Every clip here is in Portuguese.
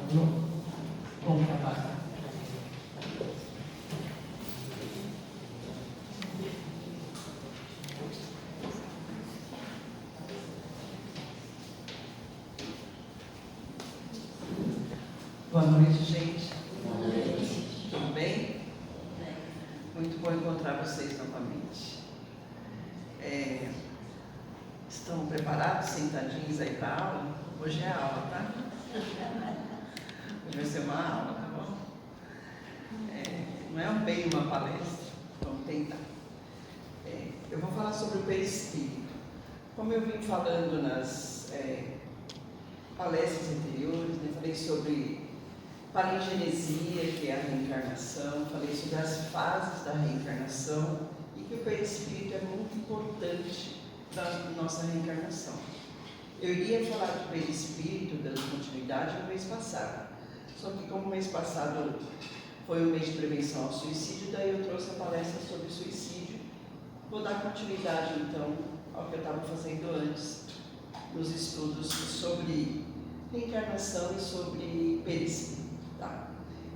Bom trabalho. Boa noite, gente. Boa noite. Tudo bem? Muito bom encontrar vocês novamente. Estão preparados, sentadinhos aí para a aula? Hoje é aula, tá? Hoje vai ser uma aula, tá bom? Não é bem uma palestra, vamos tentar. Eu vou falar sobre o perispírito. Como eu vim falando nas palestras anteriores, né, falei sobre palingenesia, que é a reencarnação, falei sobre as fases da reencarnação e que o perispírito é muito importante da nossa reencarnação. Eu iria falar do perispírito, dando continuidade, no mês passado, só que como o mês passado foi um mês de prevenção ao suicídio, daí eu trouxe a palestra sobre suicídio. Vou dar continuidade então ao que eu estava fazendo antes, nos estudos sobre reencarnação e sobre perispírito. Tá?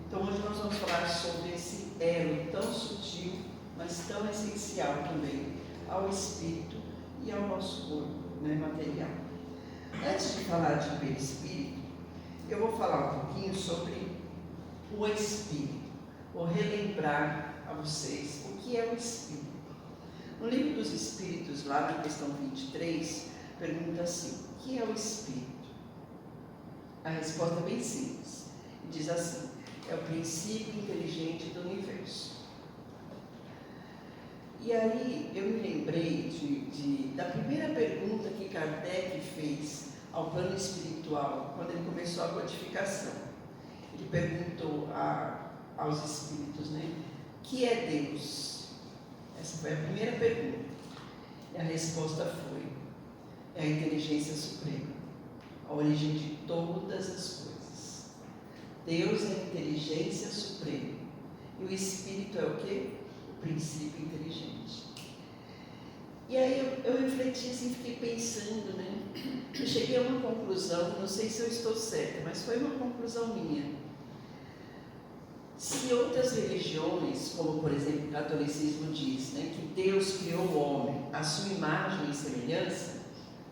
Então hoje nós vamos falar sobre esse elo tão sutil, mas tão essencial também ao espírito e ao nosso corpo, né, material. Antes de falar de perispírito, eu vou falar um pouquinho sobre o espírito. Vou relembrar a vocês o que é o espírito. No livro dos Espíritos, lá na questão 23, pergunta assim: o que é o espírito? A resposta é bem simples. Diz assim: é o princípio inteligente do universo. E aí eu me lembrei da primeira pergunta que Kardec fez ao plano espiritual, quando ele começou a codificação. Ele perguntou aos espíritos, né, que é Deus? Essa foi a primeira pergunta. E a resposta foi: é a inteligência suprema, a origem de todas as coisas. Deus é a inteligência suprema. E o espírito é o quê? O princípio inteligente. E aí eu refleti assim, fiquei pensando, né? Eu cheguei a uma conclusão, não sei se eu estou certa, mas foi uma conclusão minha. Se outras religiões, como por exemplo o catolicismo diz, né, que Deus criou o homem à sua imagem e semelhança,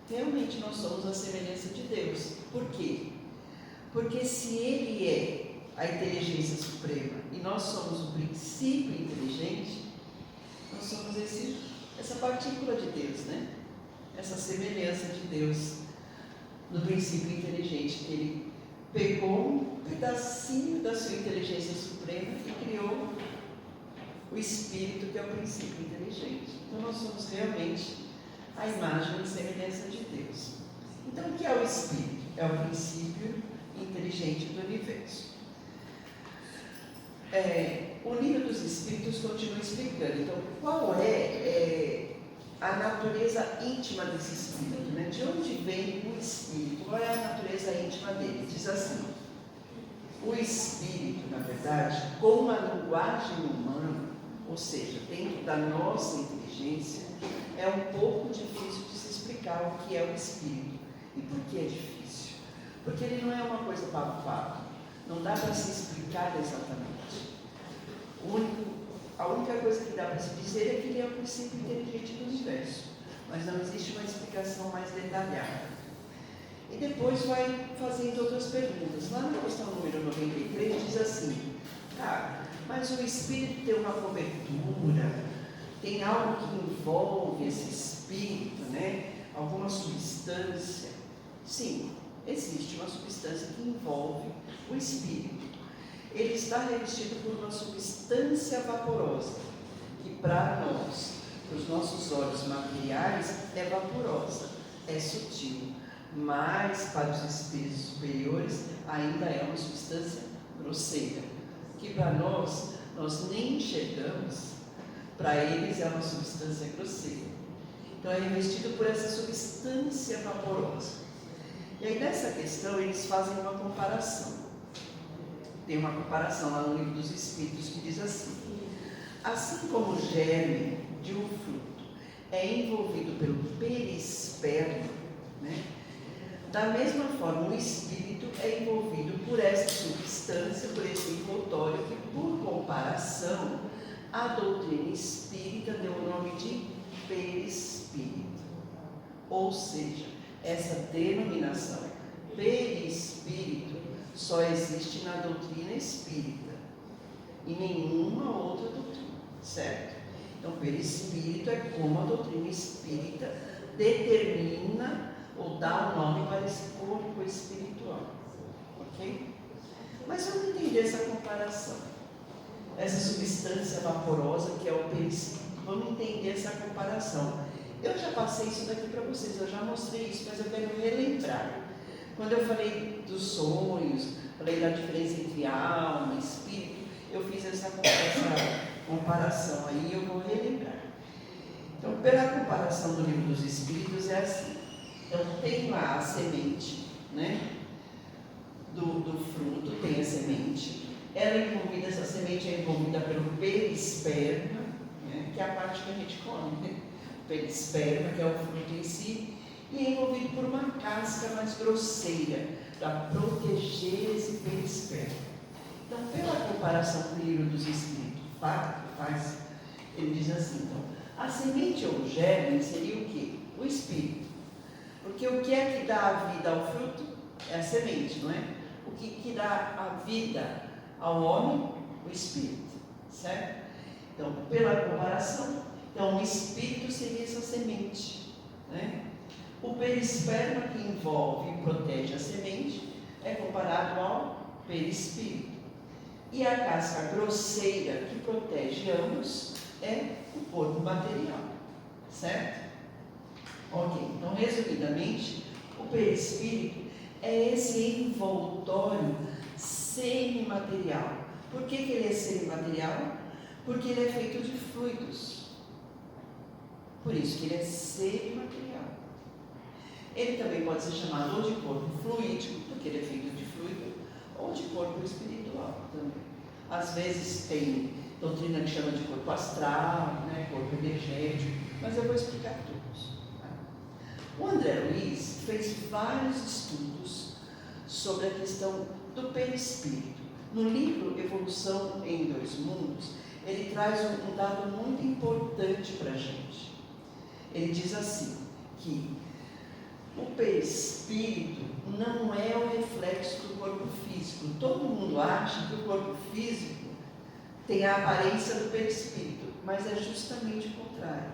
realmente nós somos a semelhança de Deus. Por quê? Porque se Ele é a inteligência suprema e nós somos o princípio inteligente, nós somos essa partícula de Deus, né? Essa semelhança de Deus no princípio inteligente, que Ele pegou um pedacinho da sua inteligência suprema e criou o espírito, que é o princípio inteligente. Então nós somos realmente a imagem e semelhança de Deus. Então o que é o espírito? É o princípio inteligente do universo. O livro dos Espíritos continua explicando. Então, qual é a natureza íntima desse espírito? Né? De onde vem o espírito? Qual é a natureza íntima dele? Diz assim: o espírito, na verdade, com a linguagem humana, ou seja, dentro da nossa inteligência, é um pouco difícil de se explicar o que é o espírito. E por que é difícil? Porque ele não é uma coisa palpável. Não dá para se explicar exatamente. A única coisa que dá para se dizer é que ele é o princípio inteligente do universo, mas não existe uma explicação mais detalhada. E depois vai fazendo outras perguntas. Lá na questão número 93 diz assim: mas o espírito tem uma cobertura, tem algo que envolve esse espírito, né? Alguma substância? Sim, existe uma substância que envolve o espírito. Ele está revestido por uma substância vaporosa, que para nós, para os nossos olhos materiais, é vaporosa, é sutil, mas para os espíritos superiores ainda é uma substância grosseira, que para nós nem enxergamos, para eles é uma substância grosseira. Então é revestido por essa substância vaporosa. E aí nessa questão eles fazem uma comparação. Tem uma comparação lá no livro dos Espíritos que diz assim: assim como o germe de um fruto é envolvido pelo perisperma, né? Da mesma forma, o espírito é envolvido por essa substância, por esse envoltório, que, por comparação, a doutrina espírita deu o nome de perispírito. Ou seja, essa denominação perispírito só existe na doutrina espírita e nenhuma outra doutrina, certo? Então, perispírito é como a doutrina espírita determina ou dá um nome para esse corpo espiritual, ok? Mas vamos entender essa comparação, essa substância vaporosa que é o perispírito. Vamos entender essa comparação. Eu já passei isso daqui para vocês, eu já mostrei isso, mas eu quero relembrar. Quando eu falei dos sonhos, falei da diferença entre alma e espírito, eu fiz essa comparação aí, eu vou relembrar. Então, pela comparação do livro dos Espíritos, é assim. Então, tem lá a semente, né? Do fruto, tem a semente. Ela é envolvida, essa semente é envolvida pelo perisperma, né? Que é a parte que a gente come, né? O perisperma, que é o fruto em si, e é envolvido por uma casca mais grosseira, para proteger esse perisperma. Então, pela comparação com o livro dos Espíritos, ele diz assim, então, a semente ou o germe seria o quê? O espírito. Porque o que é que dá a vida ao fruto? É a semente, não é? O que dá a vida ao homem? O espírito, certo? Então, pela comparação, então, o espírito seria essa semente, né? O perisperma que envolve e protege a semente é comparado ao perispírito. E a casca grosseira que protege ambos é o corpo material, certo? Ok, então resumidamente, o perispírito é esse envoltório semimaterial. Por que ele é semimaterial? Porque ele é feito de fluidos. Por isso que ele é semimaterial. Ele também pode ser chamado ou de corpo fluídico, porque ele é feito de fluido, ou de corpo espiritual também. Às vezes tem doutrina que chama de corpo astral, né, corpo energético, mas eu vou explicar todos. Tá? O André Luiz fez vários estudos sobre a questão do perispírito. No livro Evolução em Dois Mundos, ele traz um dado muito importante para a gente. Ele diz assim, que o perispírito não é o reflexo do corpo físico. Todo mundo acha que o corpo físico tem a aparência do perispírito, mas é justamente o contrário.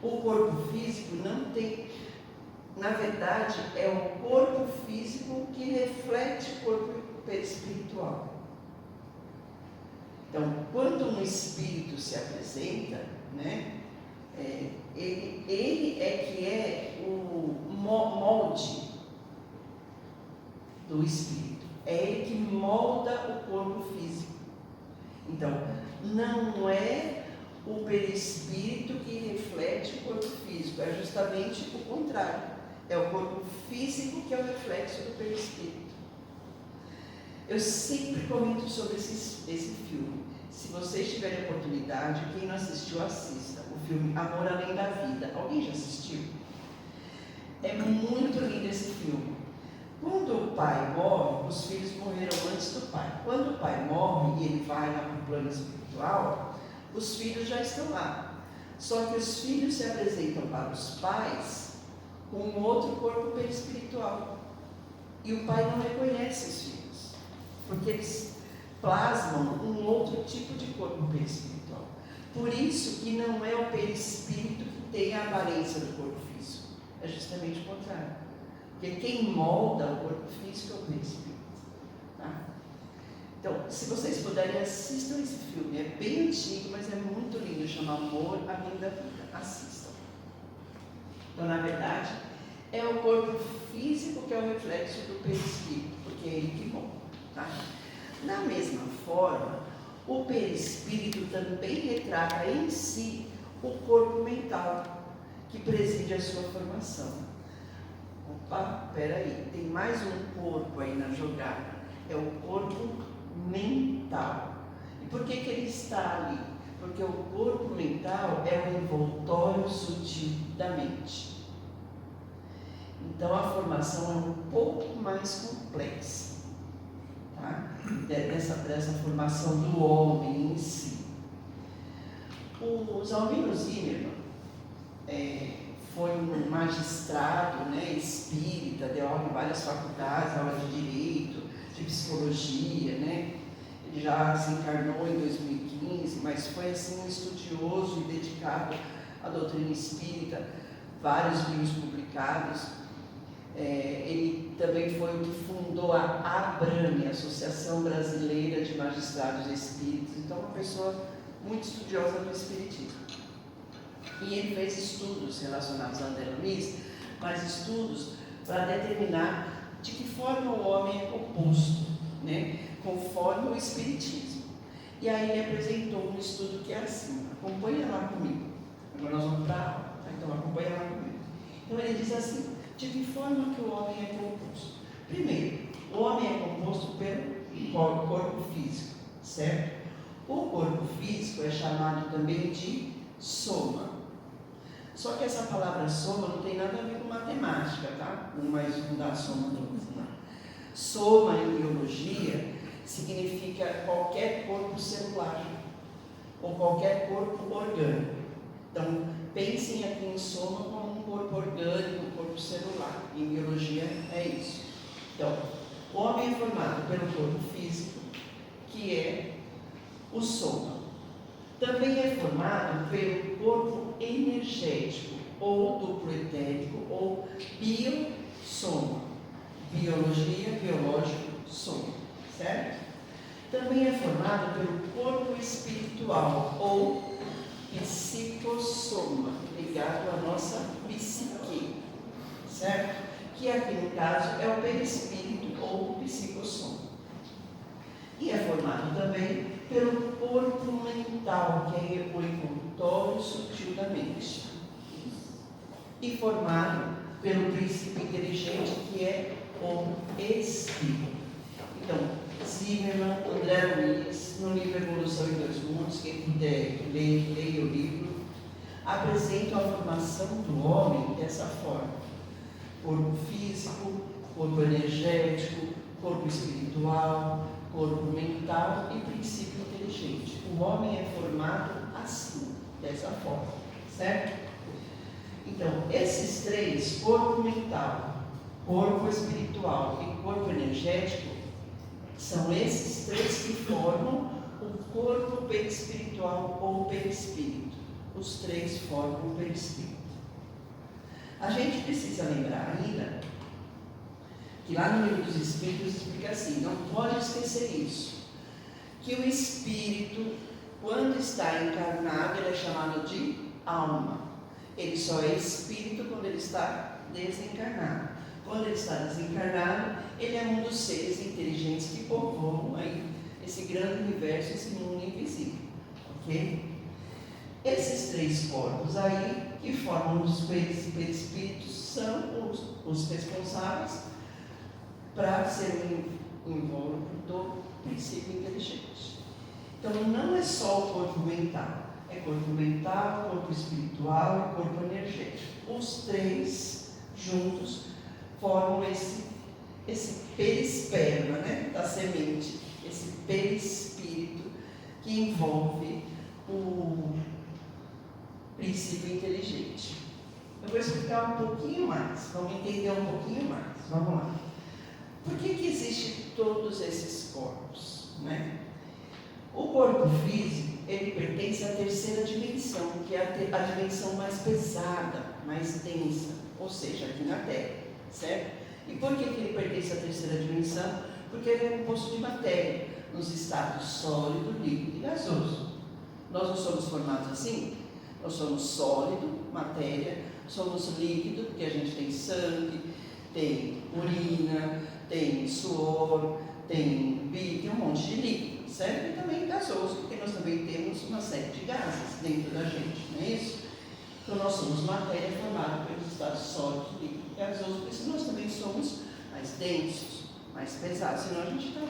O corpo físico não tem, na verdade, é o corpo físico que reflete o corpo perispiritual. Então, quando um espírito se apresenta, né, ele é que é o molde do espírito. É ele que molda o corpo físico. Então, não é o perispírito que reflete o corpo físico, é justamente o contrário. É o corpo físico que é o reflexo do perispírito. Eu sempre comento sobre esse filme. Se vocês tiverem oportunidade, quem não assistiu, assista. O filme Amor Além da Vida. Alguém já assistiu? É muito lindo esse filme. Quando o pai morre, os filhos morreram antes do pai. Quando o pai morre e ele vai lá para o plano espiritual, os filhos já estão lá. Só que os filhos se apresentam para os pais com um outro corpo perispiritual. E o pai não reconhece os filhos, porque eles plasmam um outro tipo de corpo perispiritual. Por isso que não é o perispírito que tem a aparência do corpo físico. É justamente o contrário. Porque quem molda o corpo físico é o perispírito. Tá? Então, se vocês puderem, assistam esse filme. É bem antigo, mas é muito lindo. Chama Amor Além da Vida. Assistam. Então, na verdade, é o corpo físico que é o reflexo do perispírito, porque é ele que molda. Tá? Da mesma forma, o perispírito também retrata em si o corpo mental, que preside a sua formação. Opa, peraí, tem mais um corpo aí na jogada, é o corpo mental. E por que ele está ali? Porque o corpo mental é o envoltório sutil da mente. Então a formação é um pouco mais complexa, tá? Dessa formação do homem em si. O Zalmiro Zimmermann foi um magistrado, né, espírita, deu aula em várias faculdades, aula de direito, de psicologia, né? Ele já se encarnou em 2015, mas foi assim um estudioso e dedicado à doutrina espírita, vários livros publicados. Ele também foi o que fundou a ABRAME, Associação Brasileira de Magistrados Espíritas, então uma pessoa muito estudiosa do espiritismo. E ele fez estudos relacionados à André-Luiz, mas estudos para determinar de que forma o homem é composto, né, conforme o espiritismo. E aí ele apresentou um estudo que é assim, acompanha lá comigo. Agora nós vamos para a aula, então acompanha lá comigo. Então ele diz assim, de que forma que o homem é composto? Primeiro, o homem é composto pelo corpo físico, certo? O corpo físico é chamado também de soma. Só que essa palavra soma não tem nada a ver com matemática, tá? Um mais um dá a soma do outro, não. Soma em biologia significa qualquer corpo celular ou qualquer corpo orgânico. Então, pensem aqui em soma como um corpo orgânico, um corpo celular. Em biologia é isso. Então, o homem é formado pelo corpo físico, que é o soma. Também é formado pelo corpo energético, ou duplo etérico, ou biossoma. Biologia, biológico, soma, certo? Também é formado pelo corpo espiritual, ou psicossoma, ligado à nossa psique, certo? Que aqui no caso é o perispírito, ou psicossoma. E é formado também pelo corpo mental, que é o envoltório sutil da mente. E formado pelo princípio inteligente, que é o espírito. Então, Zimmermann, André Luiz, no livro Evolução em Dois Mundos, quem puder ler o livro, apresentam a formação do homem dessa forma: corpo físico, corpo energético, corpo espiritual, corpo mental e princípio inteligente. O homem é formado assim, dessa forma, certo? Então, esses três, corpo mental, corpo espiritual e corpo energético, são esses três que formam o corpo perispiritual ou perispírito. Os três formam o perispírito. A gente precisa lembrar ainda que lá no Livro dos Espíritos explica assim, não pode esquecer isso, que o espírito, quando está encarnado, ele é chamado de alma. Ele só é espírito quando ele está desencarnado. Quando ele está desencarnado, ele é um dos seres inteligentes que povoam aí esse grande universo, esse mundo invisível, ok? Esses três corpos aí, que formam os perispíritos, são os responsáveis para ser invólucro do princípio inteligente. Então, não é só o corpo mental, é corpo mental, corpo espiritual e corpo energético. Os três juntos formam esse perisperma, né, da semente, esse perispírito que envolve o princípio inteligente. Eu vou explicar um pouquinho mais, vamos entender um pouquinho mais. Vamos lá. Por que existem todos esses corpos, né? O corpo físico, ele pertence à terceira dimensão, que é a dimensão mais pesada, mais densa, ou seja, aqui na Terra, certo? E por que ele pertence à terceira dimensão? Porque ele é composto de matéria, nos estados sólido, líquido e gasoso. Nós não somos formados assim? Nós somos sólido, matéria, somos líquido, porque a gente tem sangue, tem urina, tem suor, tem um monte de líquido, certo? E também gasoso, porque nós também temos uma série de gases dentro da gente, não é isso? Então nós somos matéria formada pelos estados sólidos, líquido e gasoso, por isso nós também somos mais densos, mais pesados, senão a gente está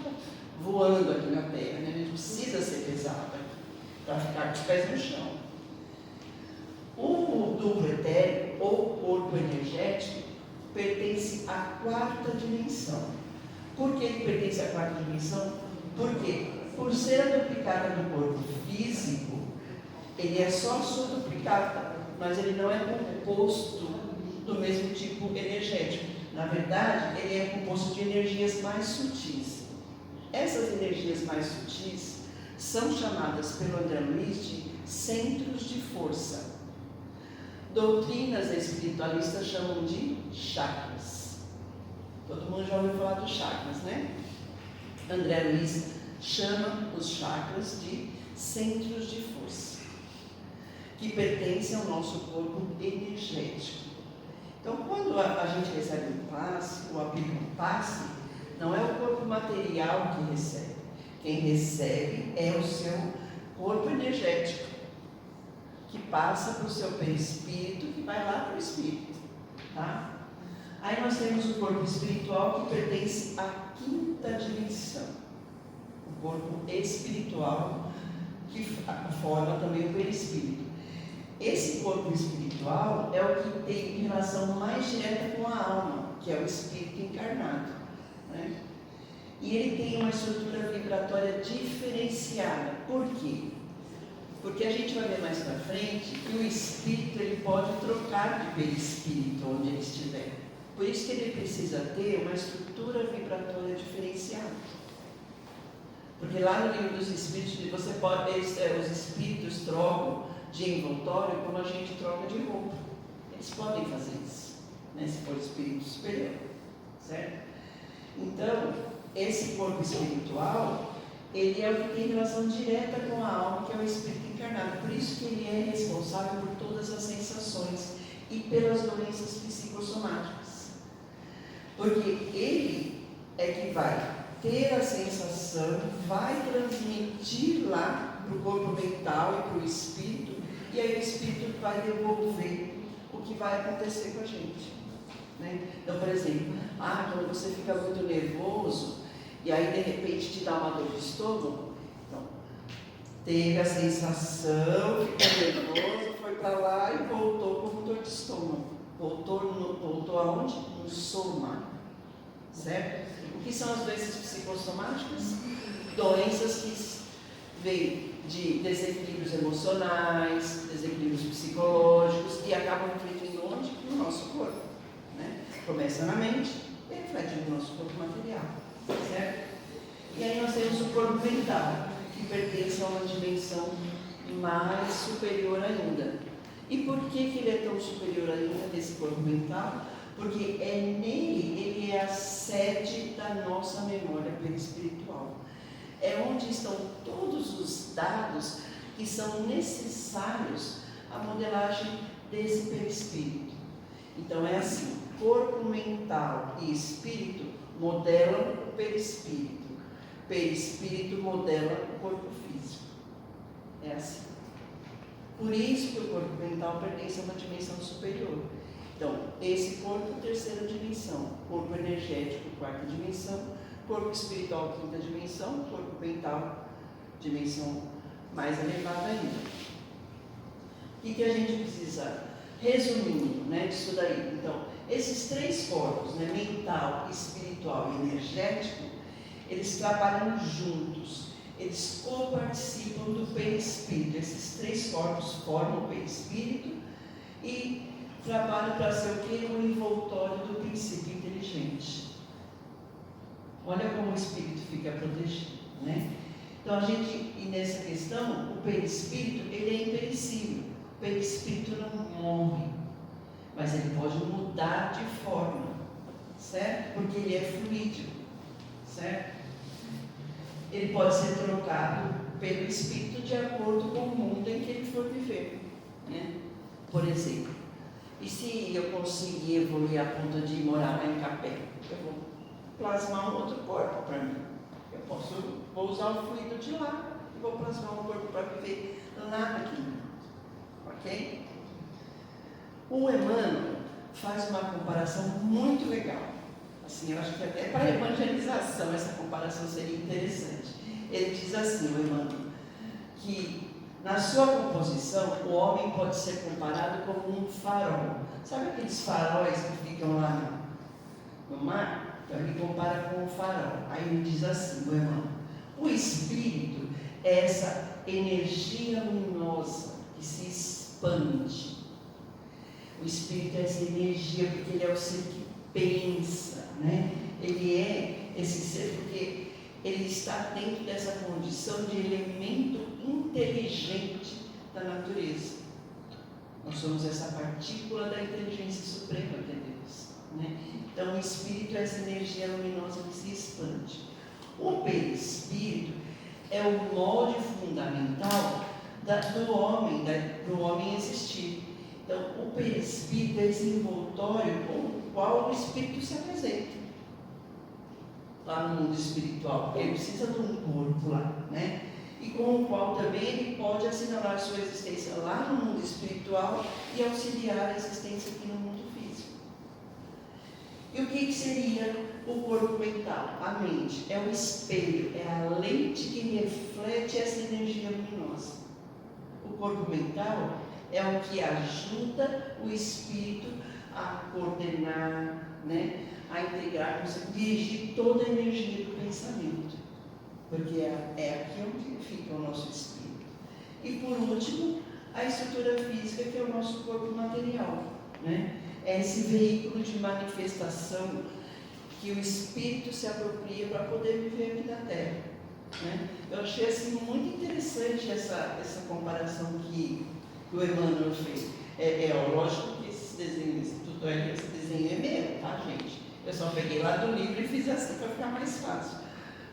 voando aqui na Terra, né? A gente precisa ser pesado aqui, para ficar com os pés no chão. O duplo etérico, ou corpo energético, pertence à quarta dimensão. Por que ele pertence à quarta dimensão? Porque, por ser a duplicata do corpo físico, ele é só a sua duplicata, mas ele não é composto do mesmo tipo energético. Na verdade, ele é composto de energias mais sutis. Essas energias mais sutis são chamadas pelo André Luiz de centros de força. Doutrinas espiritualistas chamam de chakras. Todo mundo já ouviu falar dos chakras, né? André Luiz chama os chakras de centros de força, que pertencem ao nosso corpo energético. Então, quando a gente recebe um passe, ou aplica um passe, não é o corpo material que recebe. Quem recebe é o seu corpo energético, que passa para o seu perispírito, que vai lá para o espírito. Tá? Aí nós temos o corpo espiritual, que pertence à quinta dimensão. O corpo espiritual, que forma também o perispírito. Esse corpo espiritual é o que tem relação mais direta com a alma, que é o espírito encarnado, né? E ele tem uma estrutura vibratória diferenciada. Por quê? Porque a gente vai ver mais para frente que o espírito ele pode trocar de perispírito onde ele estiver. Por isso que ele precisa ter uma estrutura vibratória diferenciada. Porque lá no livro dos espíritos, você pode, os espíritos trocam de envoltório como a gente troca de roupa. Eles podem fazer isso, né, se for espírito superior, certo? Então, esse corpo espiritual, ele é o que tem relação direta com a alma, que é o espírito encarnado. Por isso que ele é responsável por todas as sensações e pelas doenças psicossomáticas. Porque ele é que vai ter a sensação, vai transmitir lá para o corpo mental e para o espírito, e aí o espírito vai devolver o que vai acontecer com a gente, né? Então, por exemplo, quando você fica muito nervoso, e aí de repente te dá uma dor de estômago, então, teve a sensação, ficou nervoso, foi para lá e voltou como dor de estômago. Voltou aonde? No soma, certo? O que são as doenças psicossomáticas? Doenças que vêm de desequilíbrios emocionais, desequilíbrios psicológicos e acabam refletindo onde? No nosso corpo, né? Começa na mente e reflete no nosso corpo material, certo? E aí nós temos o corpo mental, que pertence a uma dimensão mais superior ainda. E por que ele é tão superior ainda desse corpo mental? Porque ele é a sede da nossa memória perispiritual. É onde estão todos os dados que são necessários à modelagem desse perispírito. Então é assim, corpo mental e espírito modelam o perispírito. Perispírito modela o corpo físico. É assim. Por isso que o corpo mental pertence a uma dimensão superior. Então, esse corpo, terceira dimensão, corpo energético, quarta dimensão, corpo espiritual, quinta dimensão, corpo mental, dimensão mais elevada ainda. O que a gente precisa, resumindo, né, disso daí? Então, esses três corpos, né, mental, espiritual e energético, eles trabalham juntos, eles coparticipam do perispírito. Esses três corpos formam o perispírito e trabalho para ser o que? O envoltório do princípio inteligente. Olha como o espírito fica protegido, né? Então a gente, e nessa questão, o perispírito, ele é imperecível. O perispírito não morre, mas ele pode mudar de forma, certo? Porque ele é fluídico, certo? Ele pode ser trocado pelo espírito de acordo com o mundo em que ele for viver, né? Por exemplo, e se eu conseguir evoluir a ponto de morar lá em Capé, eu vou plasmar um outro corpo para mim. Vou usar o fluido de lá e vou plasmar um corpo para viver lá aqui. Ok? O Emmanuel faz uma comparação muito legal. Assim, eu acho que até para a evangelização essa comparação seria interessante. Ele diz assim, o Emmanuel, que na sua composição, o homem pode ser comparado como um farol. Sabe aqueles faróis que ficam lá no mar, então ele compara com o farol. Aí ele diz assim, meu irmão, o Espírito é essa energia luminosa que se expande. O Espírito é essa energia porque ele é o ser que pensa, né? Ele é esse ser porque ele está dentro dessa condição de elemento inteligente da natureza. Nós somos essa partícula da inteligência suprema que é Deus, né? Então o Espírito é essa energia luminosa que se expande. O perispírito é o molde fundamental do homem existir. Então o perispírito é esse envoltório com o qual o Espírito se apresenta lá no mundo espiritual, porque ele precisa de um corpo lá, né? E com o qual também ele pode assinalar sua existência lá no mundo espiritual e auxiliar a existência aqui no mundo físico. E o que seria o corpo mental? A mente é o espelho, é a lente que reflete essa energia luminosa. O corpo mental é o que ajuda o espírito a coordenar, né? A integrar, dirigir toda a energia do pensamento, porque é aqui onde fica o nosso espírito. E por último, a estrutura física, que é o nosso corpo material, né? É esse veículo de manifestação que o espírito se apropria para poder viver aqui na Terra, né? Eu achei assim muito interessante essa comparação que o Emmanuel fez. Lógico que esse desenho, esse desenho é meu, tá, gente? Eu só peguei lá do livro e fiz assim para ficar mais fácil.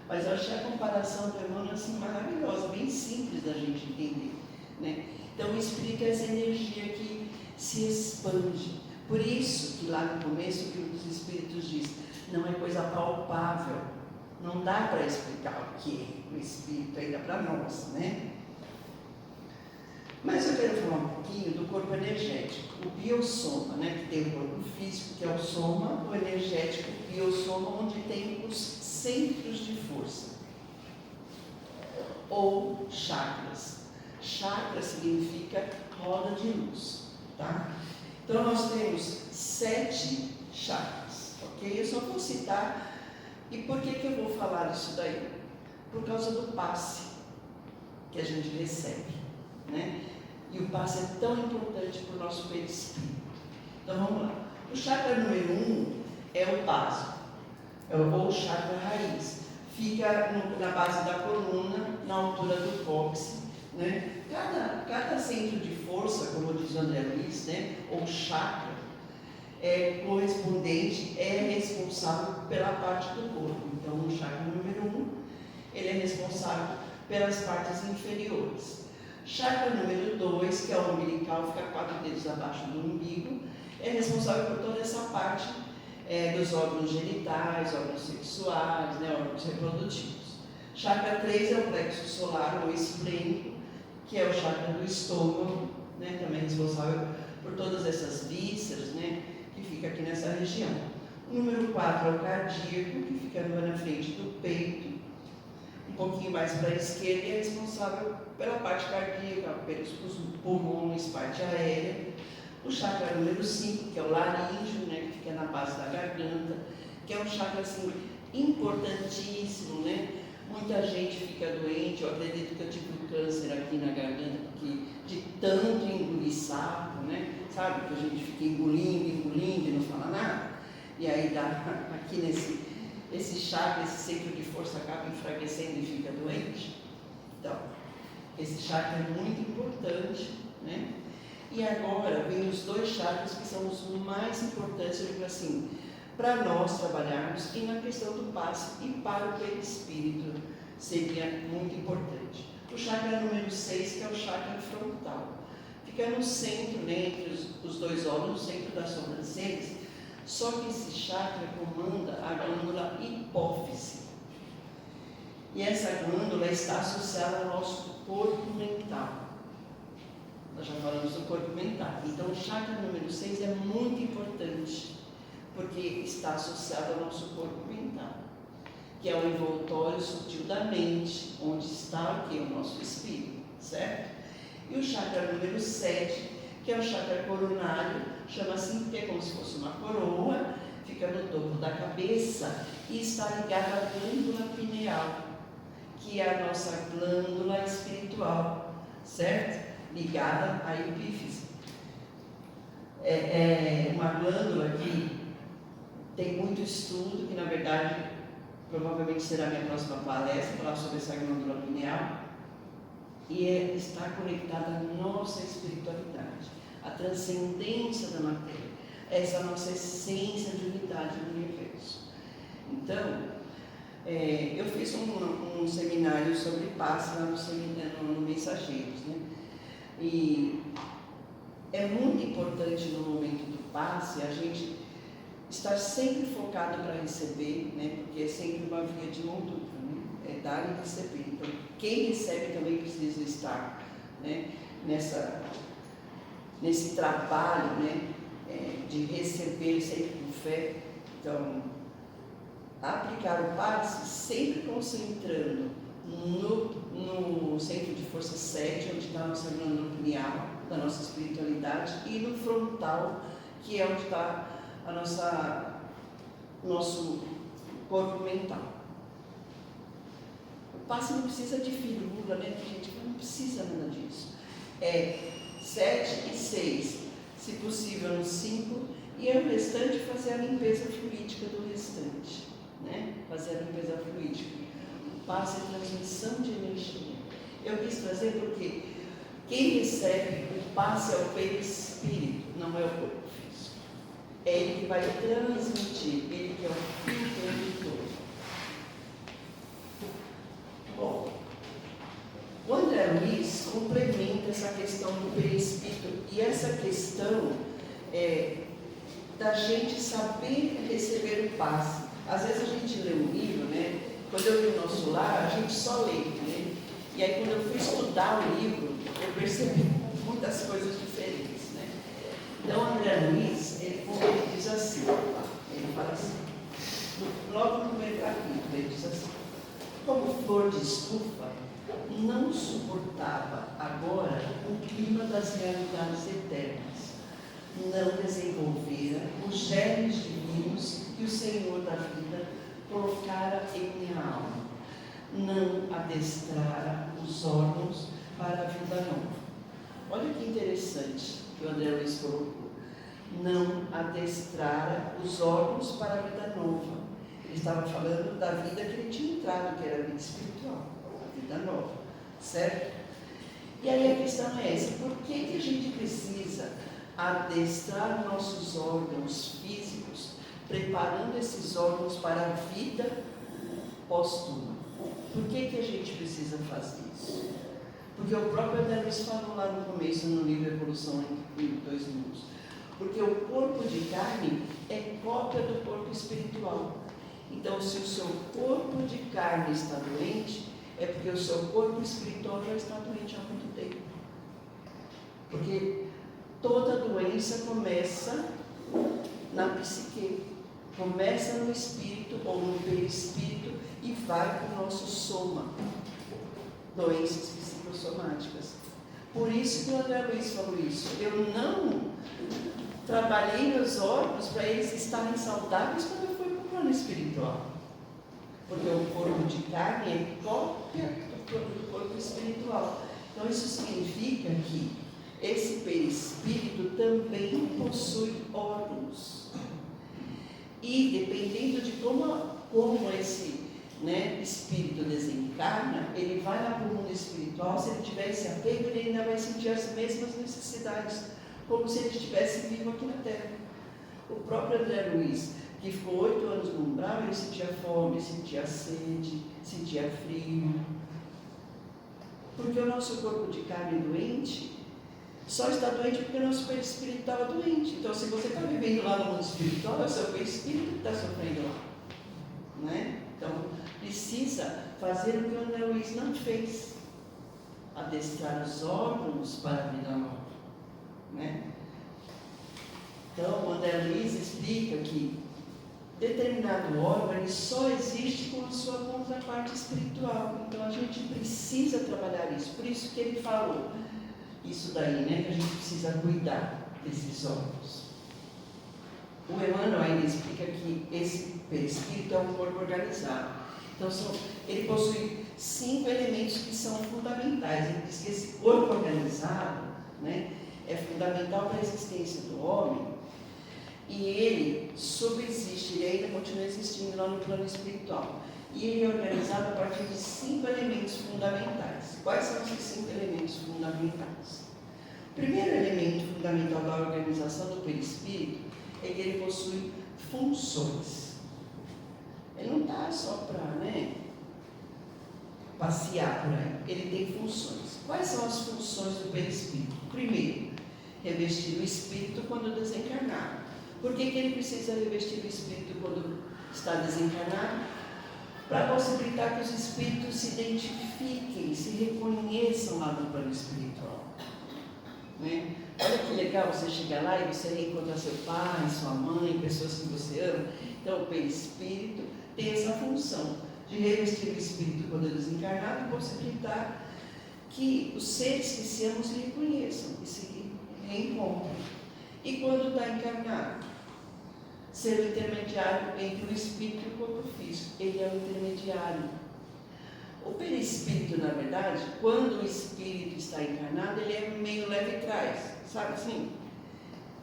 Mas eu achei a comparação do Emmanuel assim maravilhosa, bem simples da gente entender, né? Então o Espírito é essa energia que se expande. Por isso que lá no começo o que um dos Espíritos diz, não é coisa palpável. Não dá para explicar o que é o Espírito ainda para nós, né? Mas eu quero falar um pouquinho do corpo energético, o biossoma, né? Que tem o corpo físico, que é o soma, o energético, o biossoma, onde tem os centros de força, ou chakras. Chakra significa roda de luz, tá? Então nós temos 7 chakras, ok? Eu só vou citar. E por que eu vou falar disso daí? Por causa do passe que a gente recebe, né? E o passe é tão importante para o nosso perispírito. Então vamos lá. O chakra número 1 é o básico, ou o chakra raiz. Fica na base da coluna, na altura do cóccix, né? Cada centro de força, como diz o André Luiz, né? Ou chakra, é responsável pela parte do corpo. Então o chakra número 1, ele é responsável pelas partes inferiores. Chakra número 2, que é o umbilical, fica 4 dedos abaixo do umbigo, é responsável por toda essa parte dos órgãos genitais, órgãos sexuais, né, órgãos reprodutivos. Chakra 3 é o plexo solar ou esplênico, que é o chakra do estômago, né, também responsável por todas essas vísceras, né, que fica aqui nessa região. O número 4 é o cardíaco, que fica na frente do peito, um pouquinho mais para a esquerda, e é responsável pela parte cardíaca, pelos pulmões, parte aérea. O chakra número 5, que é o laríngeo, né, que fica na base da garganta, que é um chakra assim, importantíssimo, né? Muita gente fica doente, eu acredito que eu tive um câncer aqui na garganta, porque de tanto engolir sapo, né? Sabe, que a gente fica engolindo e não fala nada. E aí dá aqui esse chakra, esse centro de força acaba enfraquecendo e fica doente. Então, esse chakra é muito importante, né? E agora vem os 2 chakras que são os mais importantes, eu digo assim, para nós trabalharmos e na questão do passe e para o perispírito seria muito importante. O chakra número 6, que é o chakra frontal, fica no centro, né, entre os 2 olhos, no centro das sobrancelhas, só que esse chakra comanda a glândula hipófise. E essa glândula está associada ao nosso corpo mental. Nós já falamos do corpo mental. Então o chakra número 6 é muito importante, porque está associado ao nosso corpo mental, que é o envoltório sutil da mente, onde está o nosso espírito, certo? E o chakra número 7, que é o chakra coronário, chama assim porque é como se fosse uma coroa, fica no topo da cabeça e está ligada à glândula pineal, que é a nossa glândula espiritual, certo? Ligada à epífise. É uma glândula que tem muito estudo, que na verdade provavelmente será a minha próxima palestra, falar sobre essa glândula pineal, e está conectada à nossa espiritualidade, à transcendência da matéria, essa nossa essência de unidade no universo. Então, eu fiz um seminário sobre passe lá no Mensageiros, né? E é muito importante no momento do passe a gente estar sempre focado para receber, né? Porque é sempre uma via de mão dupla, né? É dar e receber. Então, quem recebe também precisa estar, né? Nesse trabalho, né? De receber sempre com fé. Então, aplicar o passe sempre concentrando no centro de força 7, onde está a nossa glândula pineal, da nossa espiritualidade, e no frontal, que é onde está nosso corpo mental. O passe não precisa de firula, né, gente? Não precisa nada disso. É 7 e 6, se possível no 5, e o restante fazer a limpeza fluídica do restante, né? Fazer a limpeza fluídica. O passe é transmissão de energia. Eu quis trazer porque quem recebe o passe é o perispírito, não é o corpo físico. É ele que vai transmitir, ele que é o fio condutor. Bom, o André Luiz complementa essa questão do perispírito, e essa questão da gente saber receber o passe. Às vezes a gente lê um livro, né? Quando eu li o Nosso Lar, a gente só lê, né? E aí quando eu fui estudar o livro, eu percebi muitas coisas diferentes, né? Então, André Luiz, ele diz assim, ele fala assim, logo no primeiro capítulo, ele diz assim: como flor de estufa, não suportava agora o clima das realidades eternas, não desenvolvera os germes divinos que o Senhor da vida colocara em minha alma, não adestrara os órgãos para a vida nova. Olha que interessante que o André Luiz colocou. Não adestrara os órgãos para a vida nova. Ele estava falando da vida que ele tinha entrado, que era a vida espiritual, a vida nova, certo? E aí a questão é essa: por que a gente precisa adestrar nossos órgãos físicos, preparando esses órgãos para a vida póstuma? Por que a gente precisa fazer isso? Porque o próprio André Luiz falou lá no começo, no livro Evolução em 2 Mundos. Porque o corpo de carne é cópia do corpo espiritual. Então, se o seu corpo de carne está doente, é porque o seu corpo espiritual já está doente há muito tempo. Porque toda doença começa na psique, começa no espírito ou no perispírito e vai para o nosso soma, doenças psicossomáticas. Por isso que o André Luiz falou isso. Eu não trabalhei meus órgãos para eles estarem saudáveis quando eu fui para o plano espiritual. Porque o corpo de carne é cópia do corpo espiritual. Então isso significa que esse perispírito também possui órgãos. E dependendo de como esse espírito desencarna, ele vai lá para o mundo espiritual. Se ele tiver esse apego, ele ainda vai sentir as mesmas necessidades, como se ele estivesse vivo aqui na Terra. O próprio André Luiz, que ficou 8 anos no umbral, ele sentia fome, sentia sede, sentia frio. Porque o nosso corpo de carne doente só está doente porque o nosso perispírito estava doente. Então, se você está vivendo lá no mundo espiritual, é o seu perispírito que está sofrendo lá, né? Então, precisa fazer o que o André Luiz não fez: adestrar os órgãos para a vida nova, né? Então, o André Luiz explica que determinado órgão ele só existe com a sua contraparte espiritual. Então, a gente precisa trabalhar isso. Por isso que ele falou isso daí, né? Que a gente precisa cuidar desses órgãos. O Emmanuel ainda explica que esse perispírito é um corpo organizado. Então, ele possui 5 elementos que são fundamentais. Ele diz que esse corpo organizado, né, é fundamental para a existência do homem, e ele subsiste, ele ainda continua existindo lá no plano espiritual. E ele é organizado a partir de 5 elementos fundamentais. Quais são esses 5 elementos fundamentais? O primeiro elemento fundamental da organização do perispírito é que ele possui funções. Ele não está só para, passear por aí. Ele tem funções. Quais são as funções do perispírito? Primeiro, revestir o espírito quando desencarnado. Por que ele precisa revestir o espírito quando está desencarnado? Para possibilitar que os espíritos se identifiquem, se reconheçam lá no plano espiritual. Né? Olha que legal você chegar lá e você reencontrar seu pai, sua mãe, pessoas que você ama. Então, o perispírito tem essa função de revestir o espírito quando desencarnado e possibilitar que os seres que se amam se reconheçam e se reencontrem. E quando está encarnado, ser o intermediário entre o espírito e o corpo físico. Ele é o intermediário. O perispírito, na verdade, quando o espírito está encarnado, ele é meio leve trás, sabe assim?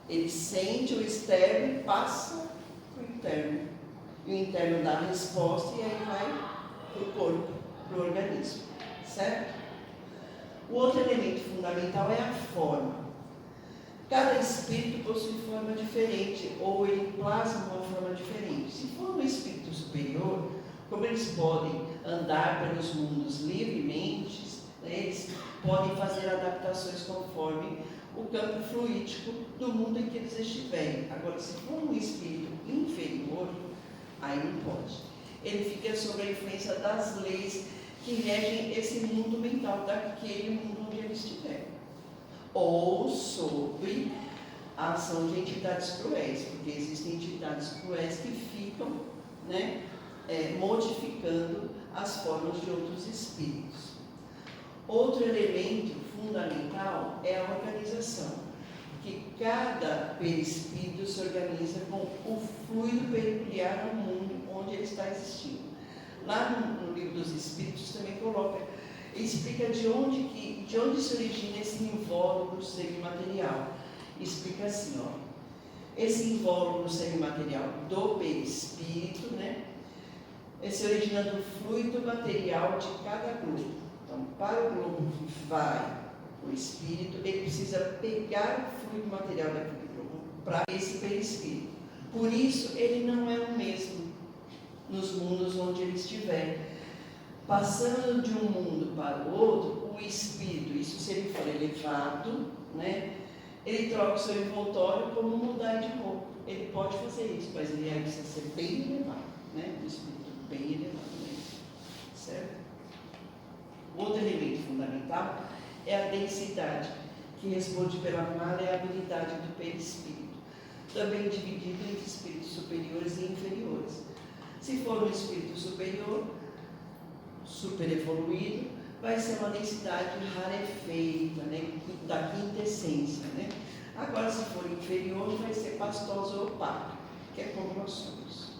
Ele sente o externo e passa para o interno. E o interno dá a resposta e aí vai para o corpo, para o organismo, certo? O outro elemento fundamental é a forma. Cada espírito possui forma diferente, ou ele plasma uma forma diferente. Se for um espírito superior, como eles podem andar pelos mundos livremente, eles podem fazer adaptações conforme o campo fluídico do mundo em que eles estiverem. Agora, se for um espírito inferior, aí não pode. Ele fica sob a influência das leis que regem esse mundo mental, daquele mundo onde ele estiver. Ou sobre a ação de entidades cruéis, porque existem entidades cruéis que ficam, modificando as formas de outros espíritos. Outro elemento fundamental é a organização, que cada perispírito se organiza com o fluido peculiar no mundo onde ele está existindo. Lá no livro dos Espíritos também explica de onde se origina esse invólucro semimaterial. Explica assim, esse invólucro semimaterial do perispírito, se origina do fluido material de cada globo. Então, para o globo que vai o espírito, ele precisa pegar o fluido material daquele globo para esse perispírito. Por isso, ele não é o mesmo nos mundos onde ele estiver. Passando de um mundo para o outro, o espírito, isso se ele for elevado, ele troca o seu envoltório como mudar de roupa. Ele pode fazer isso, mas ele precisa ser bem elevado, o espírito bem elevado mesmo, certo? Outro elemento fundamental é a densidade, que responde pela maleabilidade do perispírito, também dividido entre espíritos superiores e inferiores. Se for um espírito superior, super evoluído, vai ser uma densidade rarefeita, da quinta essência. Agora, se for inferior, vai ser pastosa ou opaca, que é como nós somos.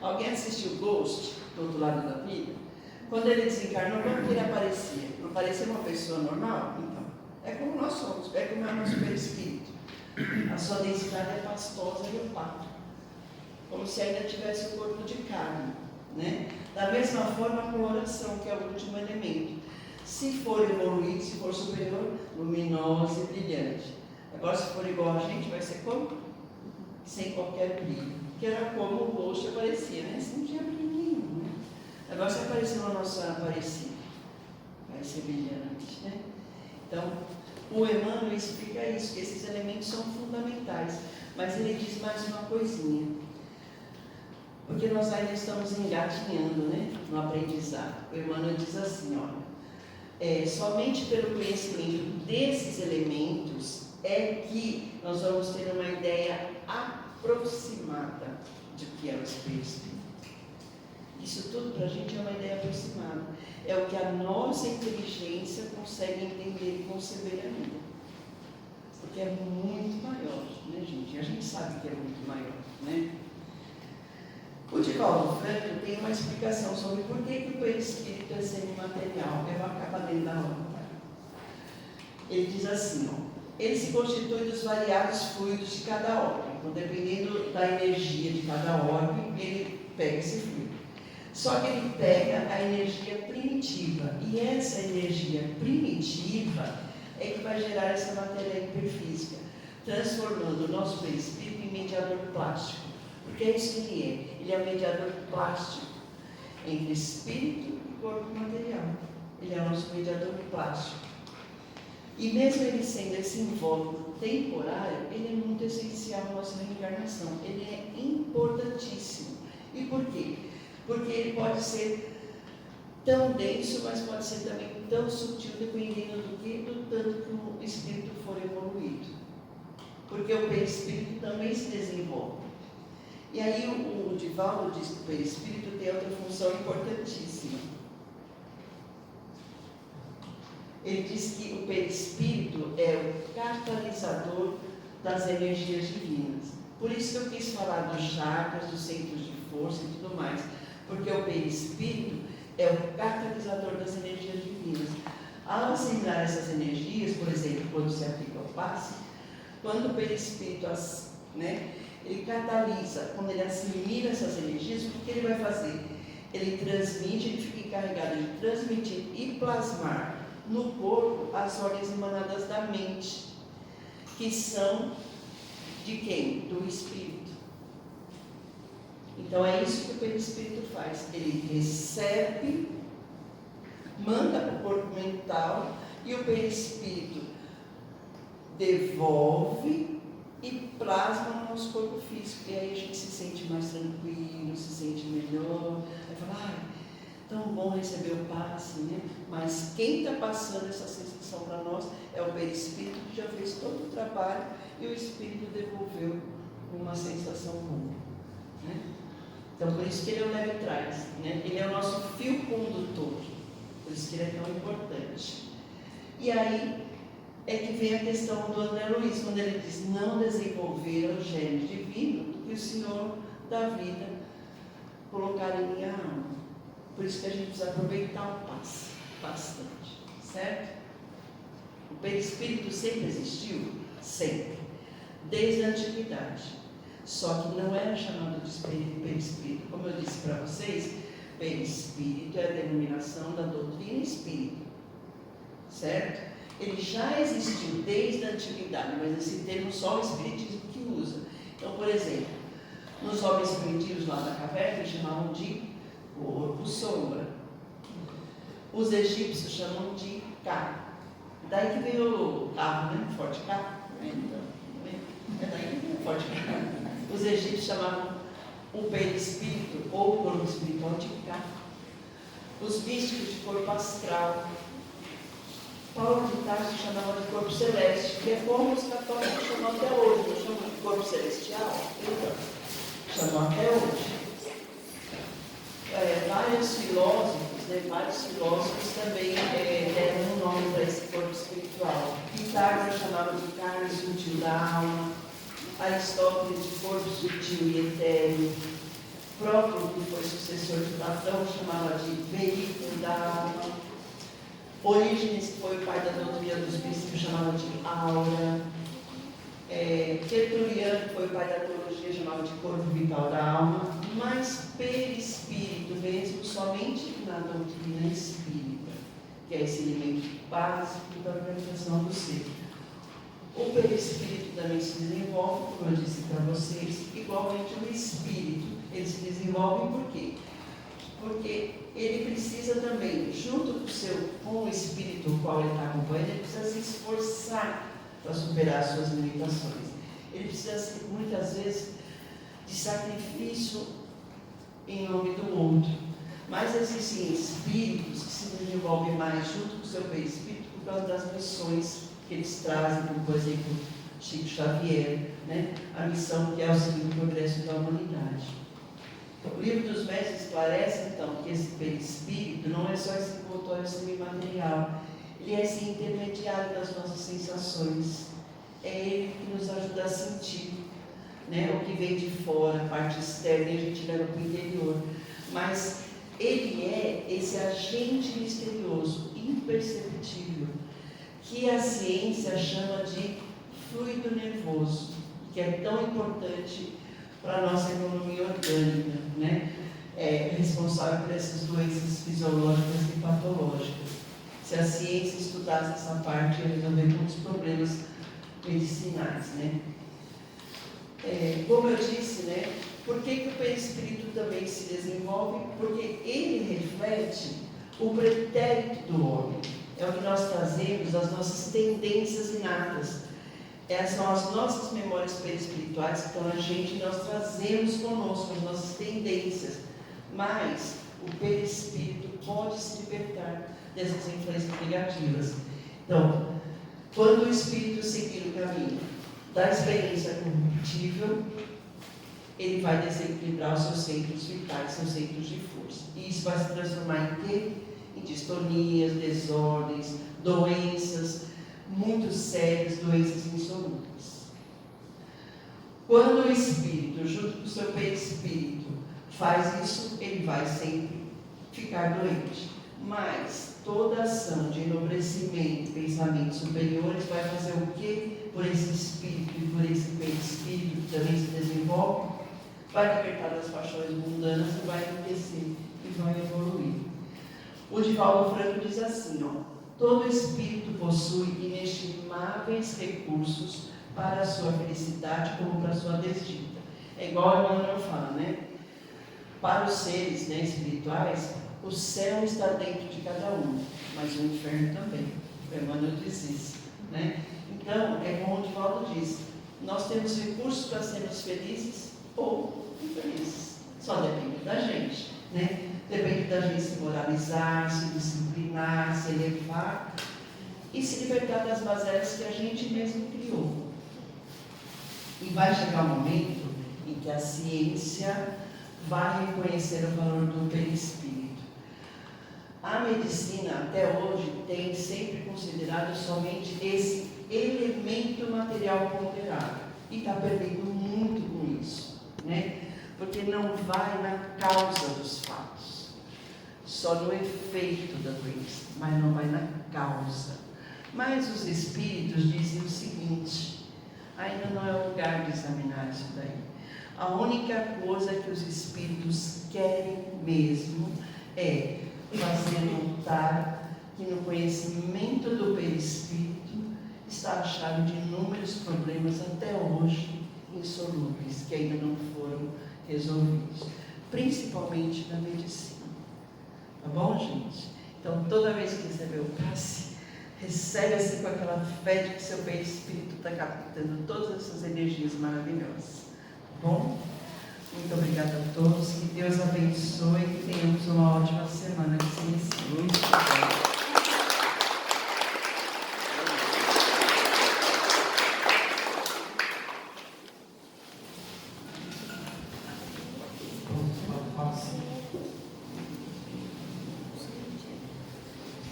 Alguém assistiu Ghost, do outro lado da vida? Quando ele desencarnou, como que ele aparecia? Não parecia uma pessoa normal? Então, é como nós somos, é como é o nosso perispírito. A sua densidade é pastosa e opaca, como se ainda tivesse o corpo de carne. Da mesma forma, a coloração, que é o último elemento. Se for evoluído, se for superior, luminosa e brilhante. Agora, se for igual a gente, vai ser como? Sem qualquer brilho. Que era como o rosto aparecia, Assim, não tinha brilho nenhum. Agora, se aparecer uma Nossa Aparecida, vai ser brilhante, Então, o Emmanuel explica isso, que esses elementos são fundamentais. Mas ele diz mais uma coisinha. Porque nós ainda estamos engatinhando, no aprendizado. O Emmanuel diz assim, somente pelo conhecimento desses elementos é que nós vamos ter uma ideia aproximada de que é o espírito. Isso tudo para a gente é uma ideia aproximada. É o que a nossa inteligência consegue entender e conceber ainda. que é muito maior, né, gente? A gente sabe que é muito maior, né? O Divaldo Franco tem uma explicação sobre por que o perispírito é semimaterial. Eu vou acabar lendo a obra. Ele diz assim, ó, ele se constitui dos variados fluidos de cada orbe. Então, dependendo da energia de cada orbe, ele pega esse fluido. Só que ele pega a energia primitiva. E essa energia primitiva é que vai gerar essa matéria hiperfísica, transformando o nosso perispírito em mediador plástico. Porque é isso que ele é. Ele é um mediador plástico entre espírito e corpo material. Ele é o nosso mediador plástico. E mesmo ele sendo esse invólucro temporário, ele é muito essencial à nossa reencarnação. Ele é importantíssimo. E por quê? Porque ele pode ser tão denso, mas pode ser também tão sutil, dependendo do tanto que o espírito for evoluído. Porque o perispírito também se desenvolve. E aí o Divaldo diz que o perispírito tem outra função importantíssima. Ele diz que o perispírito é o catalisador das energias divinas. Por isso que eu quis falar dos chakras, dos centros de força e tudo mais. Porque o perispírito é o catalisador das energias divinas. Ao assimilar essas energias, por exemplo, quando se aplica o passe, quando o perispírito, ele catalisa, quando ele assimila essas energias, o que ele vai fazer? Ele transmite, ele fica encarregado de transmitir e plasmar no corpo as ordens emanadas da mente, que são de quem? Do espírito. Então é isso que o perispírito faz. Ele recebe, manda para o corpo mental e o perispírito devolve e plasma no nosso corpo físico. E aí a gente se sente mais tranquilo, se sente melhor. Aí fala, tão bom receber o passe, né? Mas quem está passando essa sensação para nós é o perispírito que já fez todo o trabalho e o espírito devolveu uma sensação boa, né? Então, por isso que ele é o leve-trás, né? Ele é o nosso fio condutor, por isso que ele é tão importante. E aí é que vem a questão do André Luiz, quando ele diz, não desenvolver o gênio divino que o Senhor da vida colocar em minha alma. Por isso que a gente precisa aproveitar o passe bastante, certo? O perispírito sempre existiu? Sempre. Desde a antiguidade. Só que não era chamado de perispírito. Como eu disse para vocês, perispírito é a denominação da doutrina espírita, certo? Ele já existiu desde a antiguidade, mas esse termo só o espiritismo que usa. Então, por exemplo, nos homens primitivos lá da caverna, eles chamavam de corpo-sombra. Os egípcios chamam de Ka. Daí que veio o carro, né? Forte K. É daí que veio o Forte K. Os egípcios chamavam o perispírito ou o corpo espiritual de Ka. Os místicos de corpo astral. Paulo de Tarso chamava de corpo celeste, que é como os católicos chamam até hoje. Não chamam de corpo celestial? Então, chamam até hoje. Vários filósofos também deram um nome para esse corpo espiritual. Pitágoras chamava de carne sutil da alma, Aristóteles de corpo sutil e etéreo, Próclo, que foi sucessor de Platão, chamava de veículo da alma, Orígenes, que foi o pai da doutrina dos princípios, chamava de aura, Tertuliano, que foi o pai da teologia, chamava de corpo vital da alma, mas perispírito mesmo, somente na doutrina espírita, que é esse elemento básico da organização do ser. O perispírito também se desenvolve, como eu disse para vocês, igualmente o espírito. Ele se desenvolve por quê? Porque ele precisa também, junto com o espírito o qual ele está acompanhando, ele precisa se esforçar para superar as suas limitações. Ele precisa, muitas vezes, de sacrifício em nome do outro. Mas existem espíritos que se desenvolvem mais junto com o seu perispírito por causa das missões que eles trazem, como, por exemplo, Chico Xavier, né? A missão que é auxiliar o progresso da humanidade. O livro dos Mestres esclarece, então, que esse perispírito não é só esse envoltório semimaterial, ele é esse intermediário das nossas sensações, é Ele que nos ajuda a sentir, né? O que vem de fora, a parte externa, e a gente leva para o interior. Mas Ele é esse agente misterioso, imperceptível, que a ciência chama de fluido nervoso, que é tão importante para a nossa economia orgânica, né? É responsável por essas doenças fisiológicas e patológicas. Se a ciência estudasse essa parte, ia resolver muitos problemas medicinais, né? Como eu disse, né? Por que o perispírito também se desenvolve? Porque ele reflete o pretérito do homem. É o que nós trazemos, as nossas tendências inatas. Essas são as nossas memórias perispirituais que estão na gente e nós trazemos conosco as nossas tendências. Mas o perispírito pode se libertar dessas influências negativas. Então, quando o espírito seguir o caminho da experiência corruptível, ele vai desequilibrar os seus centros vitais, seus centros de força. E isso vai se transformar em quê? Em distonias, desordens, doenças muito sérias, doenças insolúveis. Quando o espírito, junto com o seu perispírito, faz isso, ele vai sempre ficar doente. Mas toda ação de enobrecimento, pensamentos superiores, vai fazer o quê? Por esse espírito e por esse perispírito que também se desenvolve, vai libertar das paixões mundanas e vai enriquecer e vai evoluir. O Divaldo Franco diz assim, todo espírito possui inestimáveis recursos para a sua felicidade como para a sua desdita. É igual a Emmanuel fala, né? Para os seres, né, espirituais, o céu está dentro de cada um, mas o inferno também. O Emmanuel diz isso, né? Então, é como o Divaldo diz, nós temos recursos para sermos felizes ou infelizes. Só depende da gente, né? Depende da gente se moralizar, se disciplinar, se elevar e se libertar das basélias que a gente mesmo criou. E vai chegar um momento em que a ciência vai reconhecer o valor do perispírito. A medicina, até hoje, tem sempre considerado somente esse elemento material ponderável. E está perdendo muito com isso, né? Porque não vai na causa dos fatos, só no efeito da doença, mas não vai na causa. Mas os espíritos dizem o seguinte, ainda não é o lugar de examinar isso daí. A única coisa que os espíritos querem mesmo é fazer notar que no conhecimento do perispírito está a chave de inúmeros problemas até hoje insolúveis, que ainda não foram resolvidos, principalmente na medicina. Tá bom, gente? Então, toda vez que receber o passe, recebe-se com aquela fé de que seu perispírito está captando todas essas energias maravilhosas. Tá bom? Muito obrigada a todos, que Deus abençoe e que tenhamos uma ótima semana que se inicia.